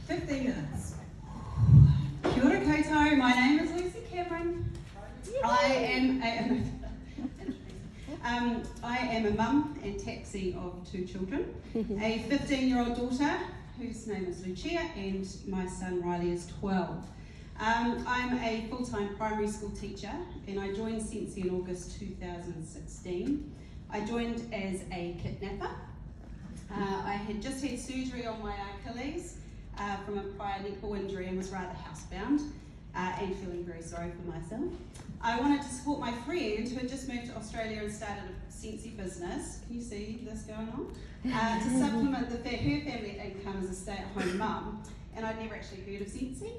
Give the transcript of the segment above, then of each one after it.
15 minutes. Kia ora koutou, my name is Lucy Cameron. I am a mum and taxi of 2 children, a 15-year-old daughter whose name is Lucia, and my son Riley is 12. I'm a full-time primary school teacher, and I joined Sensi in August 2016. I joined as a kidnapper. I had just had surgery on my Achilles from a prior netball injury and was rather housebound and feeling very sorry for myself. I wanted to support my friend who had just moved to Australia and started a Sensi business. Can you see this going on? To supplement her family income as a stay-at-home mum. And I'd never actually heard of Sensi.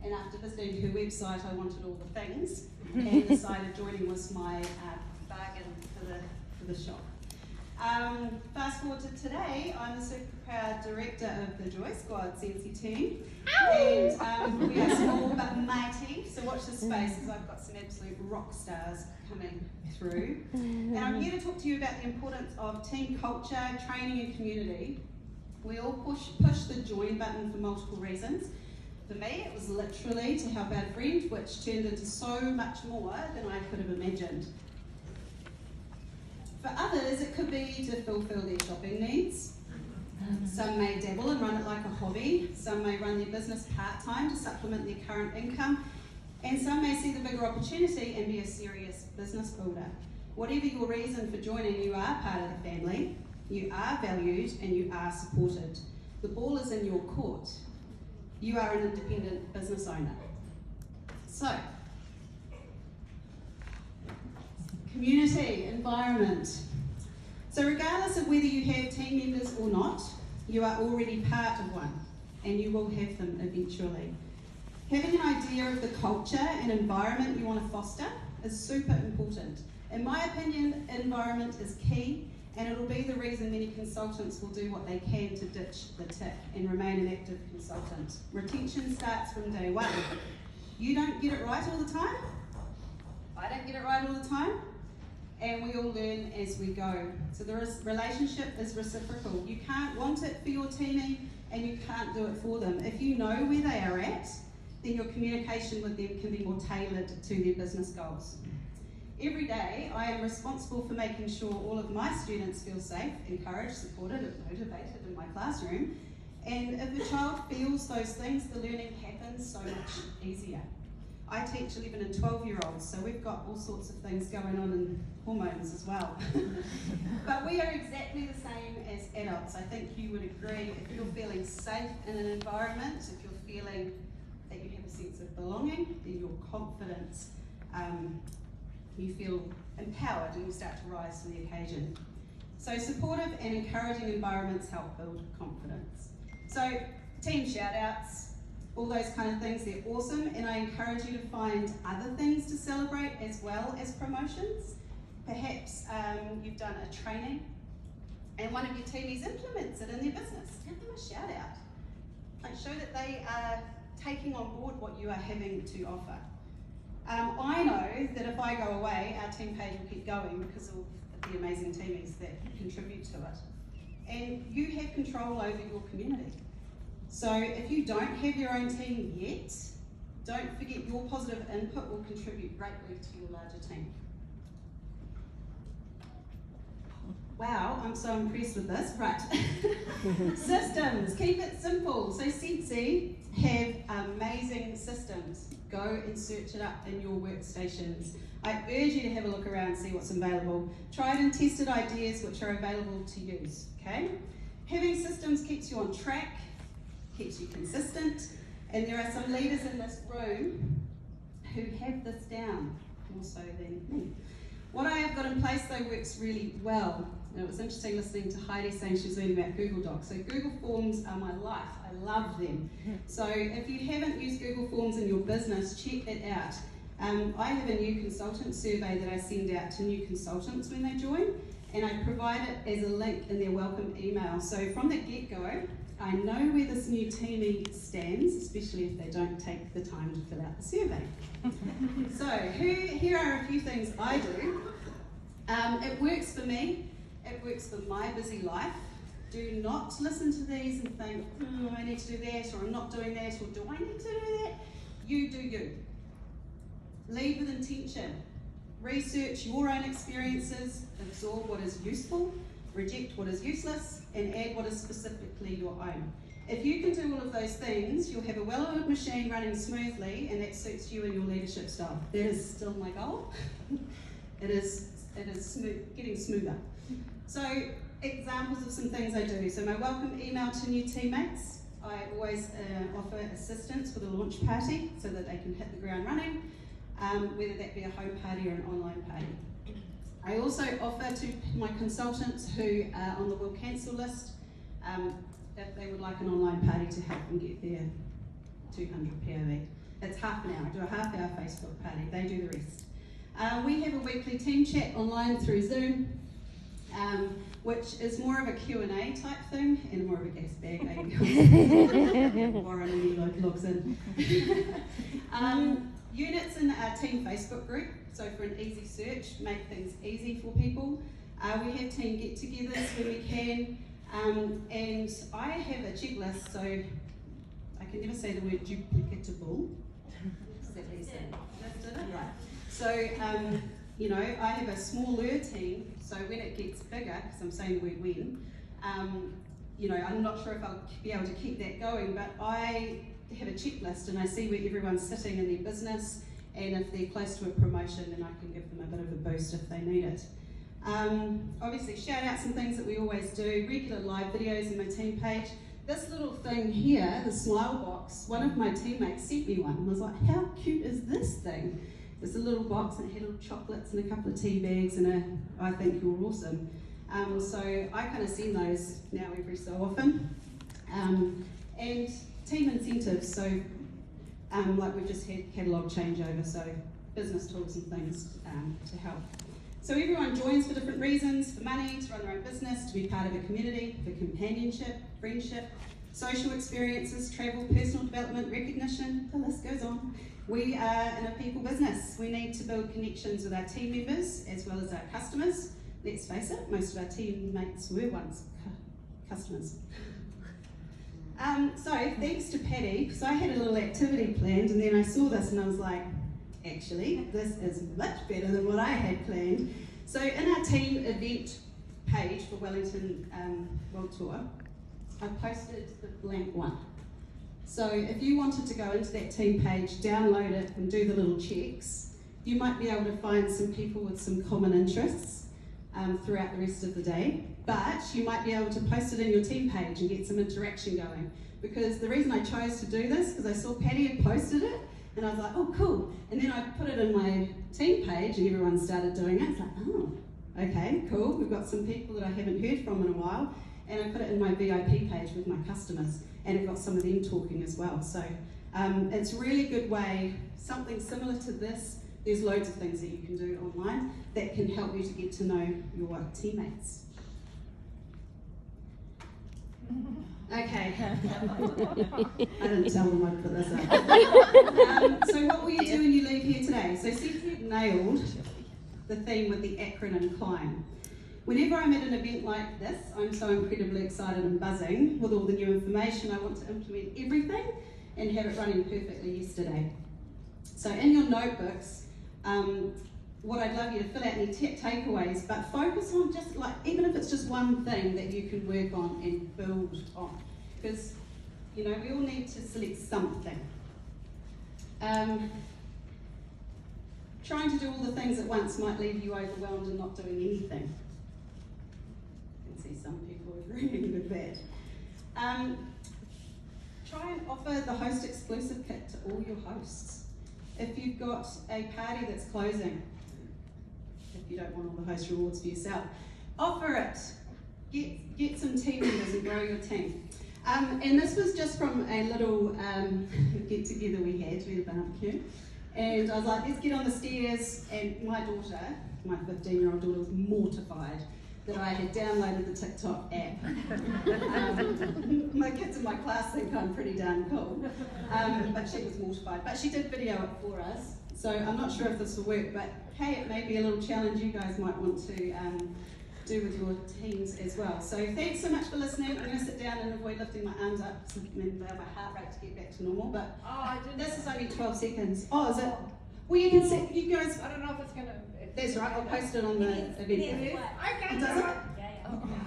And after visiting her website, I wanted all the things and decided joining was my bargain for the shop. Fast forward to today, I'm the super proud director of the Joy Squad Sensi team. And we are small but mighty, so watch this space as I've got some absolute rock stars coming through. And I'm here to talk to you about the importance of team culture, training and community. We all push the join button for multiple reasons. For me, it was literally to help out a friend, which turned into so much more than I could have imagined. For others, it could be to fulfill their shopping needs. Some may dabble and run it like a hobby. Some may run their business part-time to supplement their current income. And some may see the bigger opportunity and be a serious business builder. Whatever your reason for joining, you are part of the family, you are valued, and you are supported. The ball is in your court. You are an independent business owner. So, community, environment. So regardless of whether you have team members or not, you are already part of one, and you will have them eventually. Having an idea of the culture and environment you want to foster is super important. In my opinion, environment is key, and it'll be the reason many consultants will do what they can to ditch the tick and remain an active consultant. Retention starts from day one. You don't get it right all the time. I don't get it right all the time. And we all learn as we go. So the relationship is reciprocal. You can't want it for your teamie and you can't do it for them. If you know where they are at, then your communication with them can be more tailored to their business goals. Every day, I am responsible for making sure all of my students feel safe, encouraged, supported, and motivated in my classroom. And if a child feels those things, the learning happens so much easier. I teach 11 and 12-year-olds, so we've got all sorts of things going on in hormones as well. But we are exactly the same as adults. I think you would agree. If you're feeling safe in an environment, if you're feeling that you have a sense of belonging, then your confidence, you feel empowered and you start to rise to the occasion. So supportive and encouraging environments help build confidence. So team shout-outs, all those kind of things, they're awesome, and I encourage you to find other things to celebrate as well as promotions. Perhaps you've done a training and one of your teamies implements it in their business. Give them a shout out. Like, show that they are taking on board what you are having to offer. I know that if I go away, our team page will keep going because of the amazing teamies that contribute to it. And you have control over your community. So if you don't have your own team yet, don't forget your positive input will contribute greatly to your larger team. Wow, I'm so impressed with this. Right. Systems, keep it simple. So Sensi have amazing systems. Go and search it up in your workstations. I urge you to have a look around and see what's available. Tried and tested ideas which are available to use, okay? Having systems keeps you on track, keeps you consistent, and there are some leaders in this room who have this down, more so than me. What I have got in place though works really well. And it was interesting listening to Heidi saying she was learning about Google Docs. So Google Forms are my life. I love them. So if you haven't used Google Forms in your business, check it out. I have a new consultant survey that I send out to new consultants when they join, and I provide it as a link in their welcome email. So from the get-go, I know where this new teamie stands, especially if they don't take the time to fill out the survey. So here are a few things I do. It works for me. It works for my busy life. Do not listen to these and think, I need to do that, or I'm not doing that, or do I need to do that? You do you. Lead with intention. Research your own experiences, absorb what is useful, reject what is useless, and add what is specifically your own. If you can do all of those things, you'll have a well-oiled machine running smoothly, and that suits you and your leadership style. That is still my goal. It is getting smoother. So, examples of some things I do. So my welcome email to new teammates. I always offer assistance for the launch party so that they can hit the ground running, whether that be a home party or an online party. I also offer to my consultants who are on the will cancel list, if they would like an online party to help them get their 200 POV. It's half an hour. I do a half-hour Facebook party. They do the rest. We have a weekly team chat online through Zoom, which is more of a Q&A type thing and more of a gas bag. Warren and he logs in. Units in our team Facebook group, so for an easy search, make things easy for people. We have team get-togethers when we can, and I have a checklist, so I can never say the word duplicatable. Is that how you say it? That's it? Right. So, I have a smaller team, so when it gets bigger, because I'm saying the word when, I'm not sure if I'll be able to keep that going, but I have a checklist and I see where everyone's sitting in their business, and if they're close to a promotion, then I can give them a bit of a boost if they need it. Obviously, shout outs and things that we always do, regular live videos in my team page. This little thing here, the smile box, one of my teammates sent me one and was like, how cute is this thing? It's a little box and it had little chocolates and a couple of tea bags and I think you're awesome. So I kind of send those now every so often. And team incentives, so like we've just had catalogue changeover, so business tools and things to help. So everyone joins for different reasons, for money, to run their own business, to be part of a community, for companionship, friendship, social experiences, travel, personal development, recognition, the list goes on. We are in a people business. We need to build connections with our team members as well as our customers. Let's face it, most of our teammates were once customers. So thanks to Patty, because I had a little activity planned and then I saw this and I was like, actually, this is much better than what I had planned. So in our team event page for Wellington World Tour, I posted the blank one. So if you wanted to go into that team page, download it and do the little checks, you might be able to find some people with some common interests throughout the rest of the day, but you might be able to post it in your team page and get some interaction going. Because the reason I chose to do this, because I saw Patty had posted it, and I was like, oh cool, and then I put it in my team page and everyone started doing it. It's like, oh, okay, cool, we've got some people that I haven't heard from in a while, and I put it in my VIP page with my customers, and it got some of them talking as well. So it's a really good way, something similar to this. There's loads of things that you can do online that can help you to get to know your teammates. Okay. I didn't tell them I'd put this up. So what will you do when you leave here today? So Cynthia nailed the theme with the acronym CLIMB. Whenever I'm at an event like this, I'm so incredibly excited and buzzing with all the new information. I want to implement everything and have it running perfectly yesterday. So in your notebooks, what I'd love you to fill out any takeaways, but focus on just like, even if it's just one thing that you can work on and build on. Because, we all need to select something. Trying to do all the things at once might leave you overwhelmed and not doing anything. I can see some people agreeing with that. Try and offer the host exclusive kit to all your hosts. If you've got a party that's closing, if you don't want all the host rewards for yourself, offer it. Get some team members and grow your team. And this was just from a little get together we had a barbecue. And I was like, let's get on the stairs. And my daughter, my 15-year-old daughter, was mortified that I had downloaded the TikTok app. My kids in my class think I'm pretty darn cool. But she was mortified. But she did video it for us. So I'm not sure if this will work, but hey, it may be a little challenge you guys might want to do with your teams as well. So thanks so much for listening. I'm going to sit down and avoid lifting my arms up to allow my heart rate to get back to normal. But this is only 12 seconds. Oh, is it? Well, you can see, you guys. I don't know if it's going to. That's right. I'll post it on the event. Okay. Does it? Yeah.